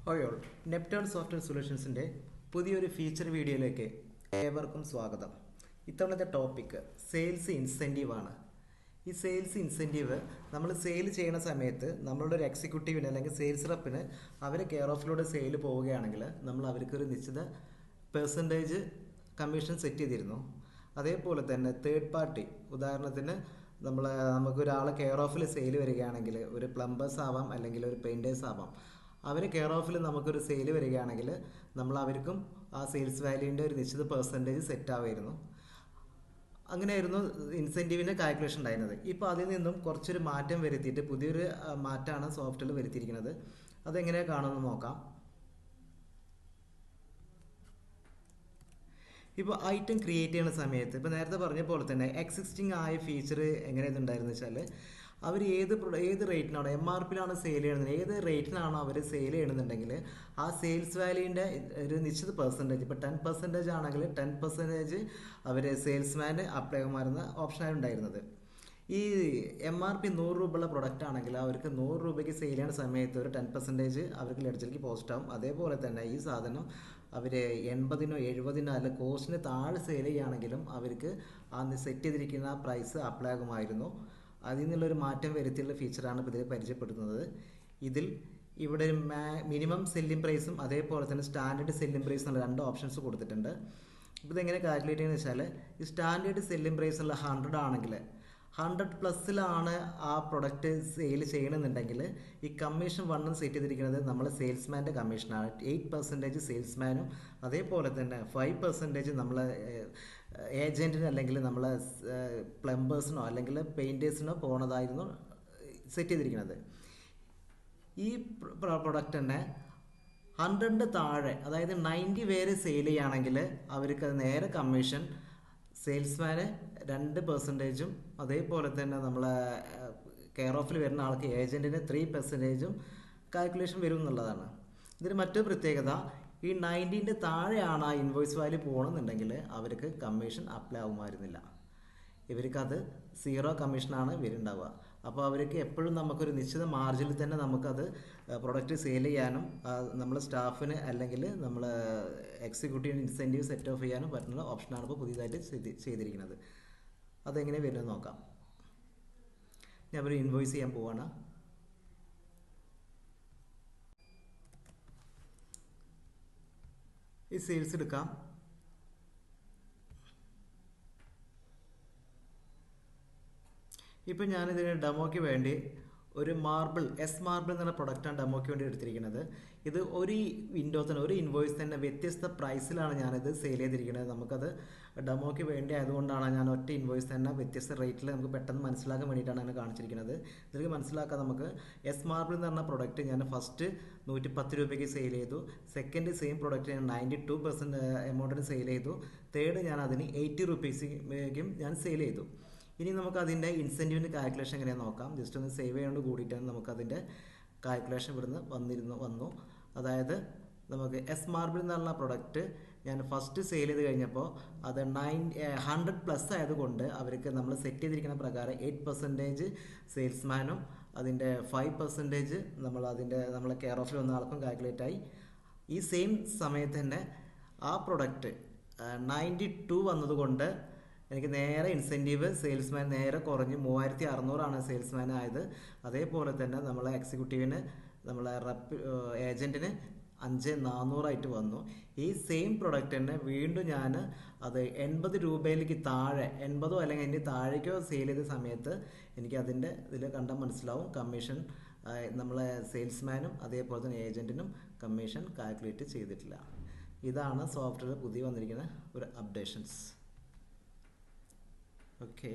ഹോയോൾ നെപ്റ്റോൺ software സൊല്യൂഷൻസിൻ്റെ പുതിയൊരു feature വീഡിയോയിലേക്ക് ഏവർക്കും സ്വാഗതം. ഇത്തവണത്തെ ടോപ്പിക്ക് സെയിൽസ് ഇൻസെൻറ്റീവ് ആണ്. ഈ സെയിൽസ് ഇൻസെൻറ്റീവ് നമ്മൾ സെയിൽ ചെയ്യുന്ന സമയത്ത് നമ്മളുടെ ഒരു എക്സിക്യൂട്ടീവിന് അല്ലെങ്കിൽ സെയിൽസ് റെപ്പിന് അവർ കെയർ ഓഫിലൂടെ സെയിൽ പോവുകയാണെങ്കിൽ നമ്മൾ അവർക്കൊരു നിശ്ചിത പെർസെൻറ്റേജ് കമ്മീഷൻ സെറ്റ് ചെയ്തിരുന്നു. അതേപോലെ തന്നെ തേർഡ് പാർട്ടി, ഉദാഹരണത്തിന് നമുക്കൊരാൾ കെയർ ഓഫിൽ സെയിൽ വരികയാണെങ്കിൽ ഒരു പ്ലംബേഴ്സ് ആവാം അല്ലെങ്കിൽ ഒരു പെയിൻറ്റേഴ്സ് ആവാം, അവർ കെയർ ഓഫിൽ നമുക്കൊരു സെയിൽ വരികയാണെങ്കിൽ നമ്മൾ അവർക്കും ആ സെയിൽസ് വാല്യൂവിൻ്റെ ഒരു നിശ്ചിത പെർസെൻറ്റേജ് സെറ്റ് ആവുമായിരുന്നു. അങ്ങനെയായിരുന്നു ഇൻസെൻറ്റീവിൻ്റെ കാൽക്കുലേഷൻ ഉണ്ടായിരുന്നത്. ഇപ്പോൾ അതിൽ നിന്നും കുറച്ചൊരു മാറ്റം വരുത്തിയിട്ട് പുതിയൊരു മാറ്റമാണ് സോഫ്റ്റ്വെയറിൽ വരുത്തിയിരിക്കുന്നത്. അതെങ്ങനെയാണ് കാണുമെന്ന് നോക്കാം. ഇപ്പോൾ ഐറ്റം ക്രിയേറ്റ് ചെയ്യുന്ന സമയത്ത് ഇപ്പോൾ നേരത്തെ പറഞ്ഞ പോലെ തന്നെ എക്സിസ്റ്റിംഗ് ആയ ഫീച്ചർ എങ്ങനെയുണ്ടായിരുന്നു വെച്ചാൽ, അവർ ഏത് റേറ്റിനാണോ MRPയിലാണ് സെയിൽ ചെയ്യുന്നത്, ഏത് റേറ്റിനാണോ അവർ സെയിൽ ചെയ്യണമെന്നുണ്ടെങ്കിൽ ആ സെയിൽസ് വാല്യൂവിൻ്റെ ഒരു നിശ്ചിത പെർസെൻറ്റേജ്, ഇപ്പോൾ 10% ആണെങ്കിൽ 10% അവർ സെയിൽസ്മാന് അപ്ലൈ ചെയ്യുമായിരുന്ന ഓപ്ഷനാണ് ഉണ്ടായിരുന്നത്. ഈ MRP 100 രൂപയുള്ള പ്രൊഡക്റ്റ് ആണെങ്കിൽ അവർക്ക് 100 രൂപയ്ക്ക് സെയിൽ ചെയ്യുന്ന സമയത്ത് ഒരു 10% അവർക്ക് ലെഡ്ജറിലേക്ക് പോസ്റ്റ് ആവും. അതേപോലെ തന്നെ ഈ സാധനം അവർ 80-നോ 70-നോ അല്ല കോസ്റ്റിന് താഴെ സെയിൽ ചെയ്യുകയാണെങ്കിലും അവർക്ക് ആ സെറ്റ് ചെയ്തിരിക്കുന്ന പ്രൈസ് അപ്ലൈ ആകുമായിരുന്നു. അതിൽ നിന്നുള്ളൊരു മാറ്റം വരുത്തിയുള്ള ഫീച്ചറാണ് ഇപ്പോൾ ഇതിൽ പരിചയപ്പെടുത്തുന്നത്. ഇതിൽ ഇവിടെ മിനിമം സെല്ലിംഗ് പ്രൈസും അതേപോലെ തന്നെ സ്റ്റാൻഡേർഡ് സെല്ലിംഗ് പ്രൈസ് എന്നുള്ള 2 ഓപ്ഷൻസ് കൊടുത്തിട്ടുണ്ട്. ഇപ്പോൾ ഇതെങ്ങനെ കാൽക്കുലേറ്റ് ചെയ്യുന്നത് വെച്ചാൽ, ഈ സ്റ്റാൻഡേർഡ് സെല്ലിംഗ് പ്രൈസ് ഉള്ള 100 ആണെങ്കിൽ 100+ ആ പ്രൊഡക്റ്റ് സെയിൽ ചെയ്യണമെന്നുണ്ടെങ്കിൽ ഈ കമ്മീഷൻ 1 സെറ്റ് ചെയ്തിരിക്കുന്നത് നമ്മൾ സെയിൽസ്മാൻ്റെ കമ്മീഷനാണ്. 8% സെയിൽസ്മാനും അതേപോലെ തന്നെ 5% നമ്മളെ ഏജൻറ്റിന് അല്ലെങ്കിൽ നമ്മളെ പ്ലംബേഴ്സിനോ അല്ലെങ്കിൽ പെയിൻറ്റേഴ്സിനോ പോണതായിരുന്നു സെറ്റ് ചെയ്തിരിക്കുന്നത്. ഈ പ്രൊഡക്റ്റ് തന്നെ 100ൻ്റെ താഴെ, അതായത് 90 വരെ സെയിൽ ചെയ്യുകയാണെങ്കിൽ അവർക്ക് നേരെ കമ്മീഷൻ സെയിൽസ്മാന് 2%, അതേപോലെ തന്നെ നമ്മളെ കെയർ ഓഫിൽ വരുന്ന ആൾക്ക് ഏജൻറ്റിന് 3% കാൽക്കുലേഷൻ വരും എന്നുള്ളതാണ്. ഇതിന് മറ്റൊരു പ്രത്യേകത, ഈ 90ൻ്റെ താഴെയാണ് ആ ഇൻവോയ്സ് വാല്യൂ പോകണമെന്നുണ്ടെങ്കിൽ അവർക്ക് കമ്മീഷൻ അപ്ലൈ ആവുമായിരുന്നില്ല. ഇവർക്കത് 0 കമ്മീഷനാണ് വരുന്നുണ്ടാവുക. അപ്പോൾ അവർക്ക് എപ്പോഴും നമുക്കൊരു നിശ്ചിത മാർജിനിൽ തന്നെ നമുക്കത് പ്രൊഡക്റ്റ് സെയിൽ ചെയ്യാനും നമ്മൾ സ്റ്റാഫിന് അല്ലെങ്കിൽ നമ്മൾ എക്സിക്യൂട്ടീവ് ഇൻസെൻറ്റീവ് സെറ്റ് ഓഫ് ചെയ്യാനും പറ്റുന്ന ഓപ്ഷനാണ് ഇപ്പോൾ പുതിയതായിട്ട് ചെയ്തിരിക്കുന്നത്. അതെങ്ങനെ വരുന്നത് നോക്കാം. ഞാൻ ഒരു ഇൻവോയ്സ് ചെയ്യാൻ പോവാണ്. ഈ സെയിൽസ് എടുക്കാം. ഇപ്പം ഞാനിതിന് ഡെമോയ്ക്ക് വേണ്ടി ഒരു മാർബിൾ എന്നുള്ള പ്രൊഡക്റ്റാണ് ഡെമോയ്ക്ക് വേണ്ടി എടുത്തിരിക്കുന്നത്. ഇത് ഒരു വിൻഡോ തന്നെ, ഒരു ഇൻവോയ്സ് തന്നെ വ്യത്യസ്ത പ്രൈസിലാണ് ഞാനിത് സെയിൽ ചെയ്തിരിക്കുന്നത്. നമുക്കത് ഡെമോയ്ക്ക് വേണ്ടി ആയതുകൊണ്ടാണ് ഞാൻ ഒറ്റ ഇൻവോയ്സ് തന്നെ വ്യത്യസ്ത റേറ്റിൽ നമുക്ക് പെട്ടെന്ന് മനസ്സിലാക്കാൻ വേണ്ടിയിട്ടാണ് അങ്ങനെ കാണിച്ചിരിക്കുന്നത്. ഇതിലേക്ക് മനസ്സിലാക്കാൻ നമുക്ക് മാർബിൾ എന്ന് പറഞ്ഞ പ്രൊഡക്റ്റ് ഞാൻ ഫസ്റ്റ് 110 രൂപയ്ക്ക് സെയിൽ ചെയ്തു. സെക്കൻഡ് സെയിം പ്രൊഡക്റ്റ് ഞാൻ 92% എമൗണ്ടിന് സെയിൽ ചെയ്തു. തേർഡ് ഞാൻ അതിന് 80 രൂപയ്ക്കും ഞാൻ സെയിൽ ചെയ്തു. ഇനി നമുക്ക് അതിൻ്റെ ഇൻസെൻറ്റീവിൻ്റെ കാൽക്കുലേഷൻ എങ്ങനെയാണെന്ന് നോക്കാം. ജസ്റ്റ് ഒന്ന് സേവ് ചെയ്യാണ്ട് കൂടിയിട്ടാണ് നമുക്കതിൻ്റെ കാൽക്കുലേഷൻ ഇവിടുന്ന് വന്നു. അതായത് നമുക്ക് മാർബിൾ എന്ന് പറഞ്ഞ പ്രൊഡക്റ്റ് ഞാൻ ഫസ്റ്റ് സെയിൽ ചെയ്ത് കഴിഞ്ഞപ്പോൾ അത് 100+ ആയതുകൊണ്ട് അവർക്ക് നമ്മൾ സെറ്റ് ചെയ്തിരിക്കുന്ന പ്രകാരം 8% സെയിൽസ്മാനും അതിൻ്റെ 5% നമ്മളെ കെയർ ഓഫിൽ വന്ന ആൾക്കും കാൽക്കുലേറ്റ് ആയി. ഈ സെയിം സമയത്ത് തന്നെ ആ പ്രൊഡക്റ്റ് 92 വന്നതുകൊണ്ട് എനിക്ക് നേരെ ഇൻസെൻറ്റീവ് സെയിൽസ്മാൻ നേരെ കുറഞ്ഞ് 3600 സെയിൽസ്മാൻ ആയത്. അതേപോലെ തന്നെ നമ്മളെ എക്സിക്യൂട്ടീവിന് നമ്മളെ ഏജൻറ്റിന് 5400 വന്നു. ഈ സെയിം പ്രൊഡക്റ്റ് തന്നെ വീണ്ടും ഞാൻ അത് 80 രൂപയിലേക്ക് താഴെ, 80 അല്ലെങ്കിൽ അതിൻ്റെ താഴേക്കോ സെയിൽ ചെയ്ത സമയത്ത് എനിക്ക് അതിൻ്റെ ഇതിൽ കണ്ടാൽ മനസ്സിലാവും കമ്മീഷൻ നമ്മളെ സെയിൽസ്മാനും അതേപോലെ തന്നെ ഏജൻറ്റിനും കമ്മീഷൻ കാൽക്കുലേറ്റ് ചെയ്തിട്ടില്ല. ഇതാണ് സോഫ്റ്റ്വെയർ പുതിയ വന്നിരിക്കുന്ന ഒരു അപ്ഡേഷൻസ്. Okay.